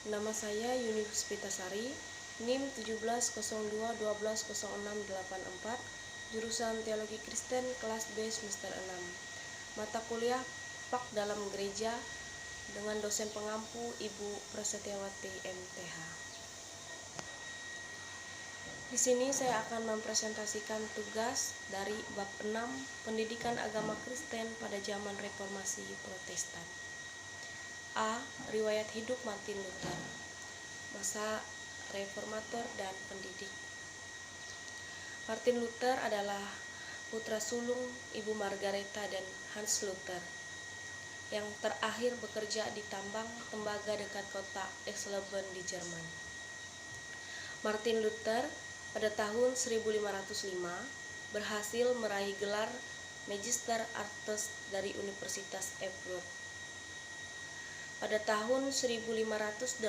Nama saya Yuni Puspitasari, NIM 1702120684, jurusan Teologi Kristen kelas B semester 6. Mata kuliah Pak dalam Gereja dengan dosen pengampu Ibu Prasetyawati MTH. Di sini saya akan mempresentasikan tugas dari bab 6 Pendidikan Agama Kristen pada zaman Reformasi Protestan. A. Riwayat hidup Martin Luther, masa reformator dan pendidik. Martin Luther adalah putra sulung Ibu Margaretha dan Hans Luther yang terakhir bekerja di tambang tembaga dekat kota Eisleben di Jerman. Martin Luther pada tahun 1505 berhasil meraih gelar Magister Artes dari Universitas Erfurt. Pada tahun 1508,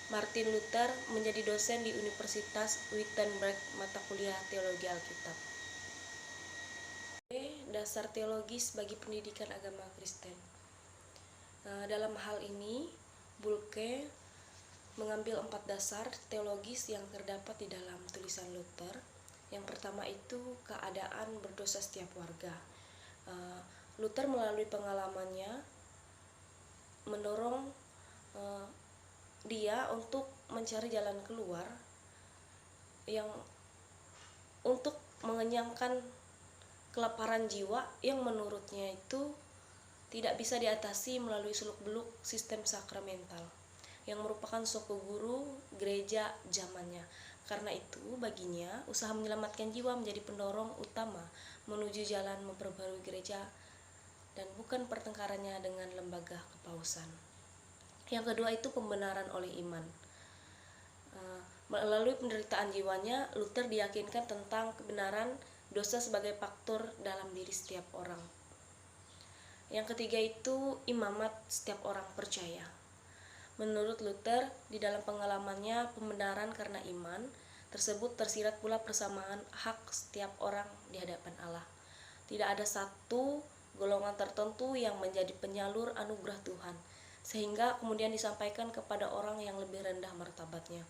Martin Luther menjadi dosen di Universitas Wittenberg mata kuliah Teologi Alkitab. Dasar teologis bagi pendidikan agama Kristen. Dalam hal ini, Bulke mengambil 4 dasar teologis yang terdapat di dalam tulisan Luther. Yang pertama itu keadaan berdosa setiap warga. Luther melalui pengalamannya mendorong dia untuk mencari jalan keluar yang untuk mengenyangkan kelaparan jiwa yang menurutnya itu tidak bisa diatasi melalui seluk-beluk sistem sakramental yang merupakan suku guru gereja zamannya. Karena itu baginya usaha menyelamatkan jiwa menjadi pendorong utama menuju jalan memperbarui gereja dan bukan pertengkarannya dengan lembaga kepausan. Yang kedua itu pembenaran oleh iman. Melalui penderitaan jiwanya, Luther diyakinkan tentang kebenaran dosa sebagai faktor dalam diri setiap orang. Yang ketiga itu imamat setiap orang percaya. Menurut Luther, di dalam pengalamannya pembenaran karena iman tersebut tersirat pula persamaan hak setiap orang di hadapan Allah. Tidak ada satu golongan tertentu yang menjadi penyalur anugerah Tuhan, sehingga kemudian disampaikan kepada orang yang lebih rendah martabatnya.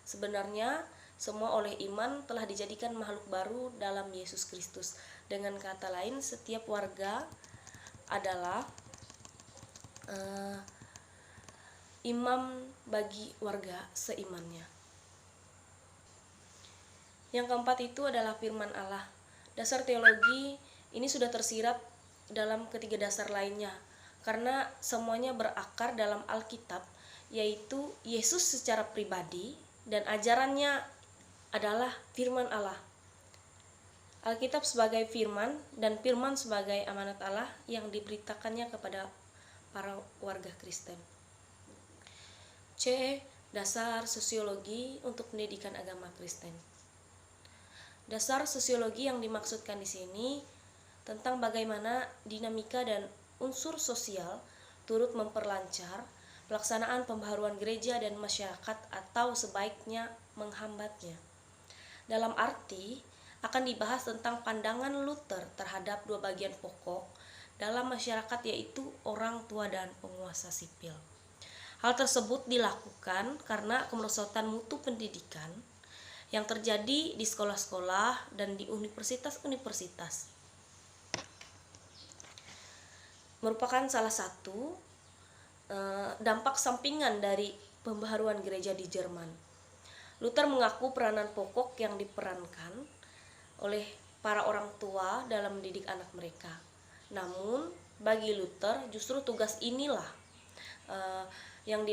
Sebenarnya, semua oleh iman telah dijadikan makhluk baru dalam Yesus Kristus. Dengan kata lain, setiap warga adalah imam bagi warga seimannya. Yang keempat itu adalah firman Allah. Dasar teologi ini sudah tersirat dalam ketiga dasar lainnya, karena semuanya berakar dalam Alkitab, yaitu Yesus secara pribadi dan ajarannya adalah firman Allah. Alkitab sebagai firman dan firman sebagai amanat Allah yang diberitakannya kepada para warga Kristen. C. Dasar sosiologi untuk pendidikan agama Kristen. Dasar sosiologi yang dimaksudkan di sini tentang bagaimana dinamika dan unsur sosial turut memperlancar pelaksanaan pembaharuan gereja dan masyarakat atau sebaiknya menghambatnya. Dalam arti akan dibahas tentang pandangan Luther terhadap 2 bagian pokok dalam masyarakat, yaitu orang tua dan penguasa sipil. Hal tersebut dilakukan karena kemerosotan mutu pendidikan yang terjadi di sekolah-sekolah dan di universitas-universitas merupakan salah satu dampak sampingan dari pembaharuan gereja di Jerman. Luther mengaku peranan pokok yang diperankan oleh para orang tua dalam mendidik anak mereka. Namun bagi Luther justru tugas inilah yang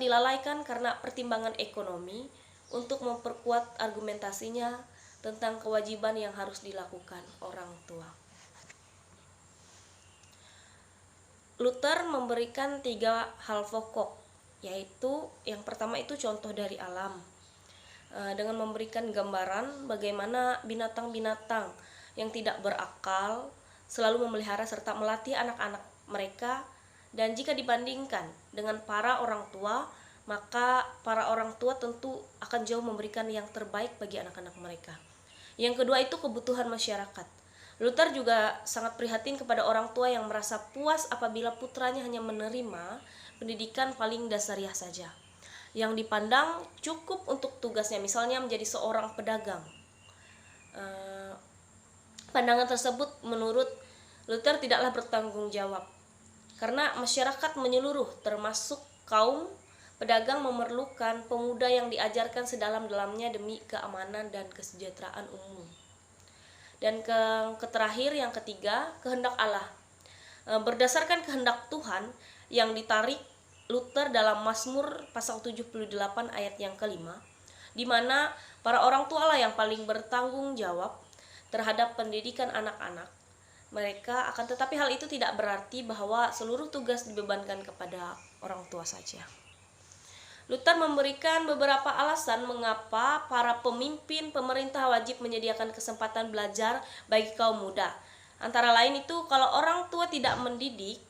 dilalaikan karena pertimbangan ekonomi untuk memperkuat argumentasinya tentang kewajiban yang harus dilakukan orang tua. Luther memberikan 3 hal pokok, yaitu yang pertama itu contoh dari alam, dengan memberikan gambaran bagaimana binatang-binatang yang tidak berakal selalu memelihara serta melatih anak-anak mereka, dan jika dibandingkan dengan para orang tua, maka para orang tua tentu akan jauh memberikan yang terbaik bagi anak-anak mereka. Yang kedua itu kebutuhan masyarakat. Luther juga sangat prihatin kepada orang tua yang merasa puas apabila putranya hanya menerima pendidikan paling dasariah saja, yang dipandang cukup untuk tugasnya, misalnya menjadi seorang pedagang. Pandangan tersebut menurut Luther tidaklah bertanggung jawab, karena masyarakat menyeluruh termasuk kaum pedagang memerlukan pemuda yang diajarkan sedalam-dalamnya demi keamanan dan kesejahteraan umum. Dan terakhir, yang ketiga, kehendak Allah. Berdasarkan kehendak Tuhan yang ditarik Luther dalam Mazmur pasal 78 ayat yang kelima, di mana para orang tua lah yang paling bertanggung jawab terhadap pendidikan anak-anak mereka, akan tetapi hal itu tidak berarti bahwa seluruh tugas dibebankan kepada orang tua saja. Luther memberikan beberapa alasan mengapa para pemimpin pemerintah wajib menyediakan kesempatan belajar bagi kaum muda. Antara lain itu, kalau orang tua tidak mendidik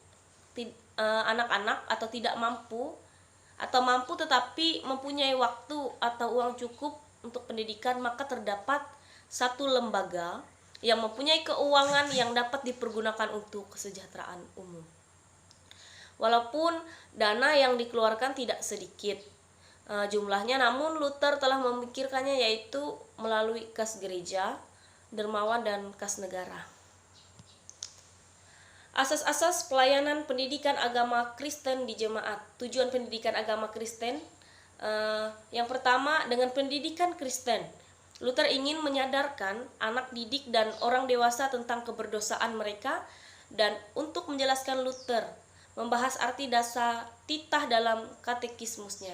anak-anak atau tidak mampu, atau mampu tetapi mempunyai waktu atau uang cukup untuk pendidikan, maka terdapat satu lembaga yang mempunyai keuangan yang dapat dipergunakan untuk kesejahteraan umum. Walaupun dana yang dikeluarkan tidak sedikit jumlahnya, namun Luther telah memikirkannya, yaitu melalui kas gereja, dermawan, dan kas negara. Asas-asas pelayanan pendidikan agama Kristen di jemaat. Tujuan pendidikan agama Kristen, yang pertama, dengan pendidikan Kristen, Luther ingin menyadarkan anak didik dan orang dewasa tentang keberdosaan mereka, dan untuk menjelaskan, Luther membahas arti dasar titah dalam katekismusnya,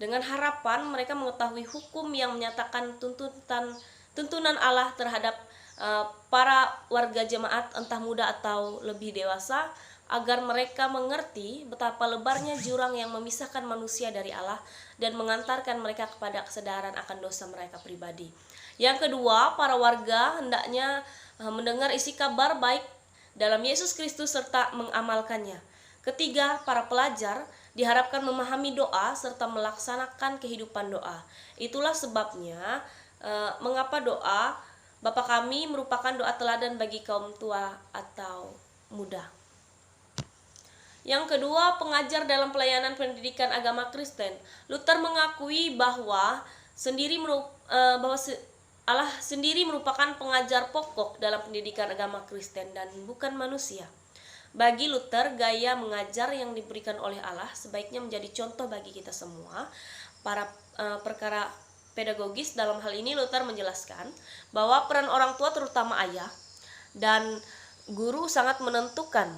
dengan harapan mereka mengetahui hukum yang menyatakan tuntunan Allah terhadap para warga jemaat, entah muda atau lebih dewasa, agar mereka mengerti betapa lebarnya jurang yang memisahkan manusia dari Allah dan mengantarkan mereka kepada kesadaran akan dosa mereka pribadi. Yang kedua, para warga hendaknya mendengar isi kabar baik dalam Yesus Kristus serta mengamalkannya. Ketiga, para pelajar diharapkan memahami doa serta melaksanakan kehidupan doa. Itulah sebabnya mengapa doa Bapa Kami merupakan doa teladan bagi kaum tua atau muda. Yang kedua, pengajar dalam pelayanan pendidikan agama Kristen. Luther mengakui bahwa Allah sendiri merupakan pengajar pokok dalam pendidikan agama Kristen dan bukan manusia. Bagi Luther, gaya mengajar yang diberikan oleh Allah sebaiknya menjadi contoh bagi kita semua. Para perkara pedagogis dalam hal ini, Luther menjelaskan bahwa peran orang tua, terutama ayah dan guru, sangat menentukan